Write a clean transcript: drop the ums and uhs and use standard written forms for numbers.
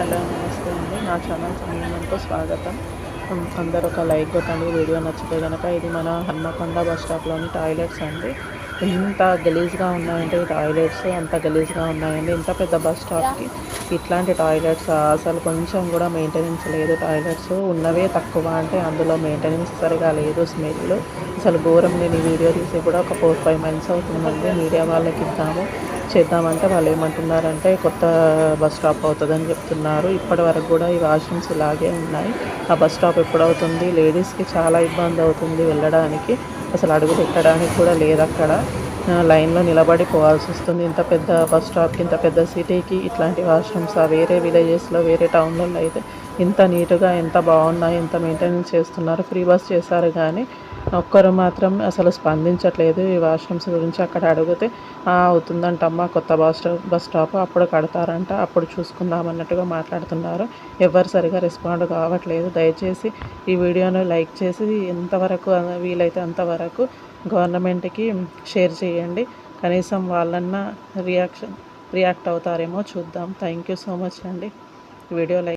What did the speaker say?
Hello నమస్తే అండి. నా ఛానల్ సమీమంతో స్వాగతం. అందరూ ఒక లైక్ కొట్టండి వీడియో నచ్చితే కనుక. ఇది మన హన్మకొండ బస్ స్టాప్లోని టాయిలెట్స్ అండి. ఎంత గలీజ్గా ఉన్నాయంటే ఈ టాయిలెట్స్ అంత గలీజ్గా ఉన్నాయండి. ఇంత పెద్ద బస్ స్టాప్కి ఇట్లాంటి టాయిలెట్స్ అసలు కొంచెం కూడా మెయింటెనెన్స్ లేదు. టాయిలెట్స్ ఉన్నవే తక్కువ అంటే అందులో మెయింటెనెన్స్ సరిగా లేదు. స్మెల్ అసలు ఘోరం. నేను ఈ వీడియో తీసి కూడా ఒక 4-5 మంత్స్ అవుతుందండి. మీడియా వాళ్ళకి చేద్దామంటే వాళ్ళు ఏమంటున్నారంటే కొత్త బస్ స్టాప్ అవుతుందని చెప్తున్నారు. ఇప్పటి వరకు కూడా ఈ వాష్రూమ్స్ ఇలాగే ఉన్నాయి. ఆ బస్ స్టాప్ ఎప్పుడవుతుంది? లేడీస్కి చాలా ఇబ్బంది అవుతుంది వెళ్ళడానికి. అసలు అడుగు పెట్టడానికి కూడా లేదు అక్కడ. లైన్లో నిలబడి పోవాల్సి వస్తుంది. ఇంత పెద్ద బస్ స్టాప్కి, ఇంత పెద్ద సిటీకి ఇట్లాంటి వాష్రూమ్స్ వేరే విలేజెస్లో, వేరే టౌన్లలో అయితే ఇంత నీట్గా ఎంత బాగున్నాయి, ఎంత మెయింటెనెన్స్ చేస్తున్నారు. ఫ్రీ బస్ చేశారు కానీ ఒక్కరు మాత్రం అసలు స్పందించట్లేదు ఈ వాష్రూమ్స్ గురించి. అక్కడ అడిగితే అవుతుందంటమ్మా కొత్త బస్ స్టాప్, అప్పుడు కడతారంట, అప్పుడు చూసుకుందాం అన్నట్టుగా మాట్లాడుతున్నారు. ఎవరు సరిగా రెస్పాండ్ కావట్లేదు. దయచేసి ఈ వీడియోను లైక్ చేసి ఎంతవరకు వీలైతే అంతవరకు గవర్నమెంట్కి షేర్ చేయండి. కనీసం వాళ్ళన్నా రియాక్ట్ అవుతారేమో చూద్దాం. థ్యాంక్ యూ సో మచ్ అండి. Video like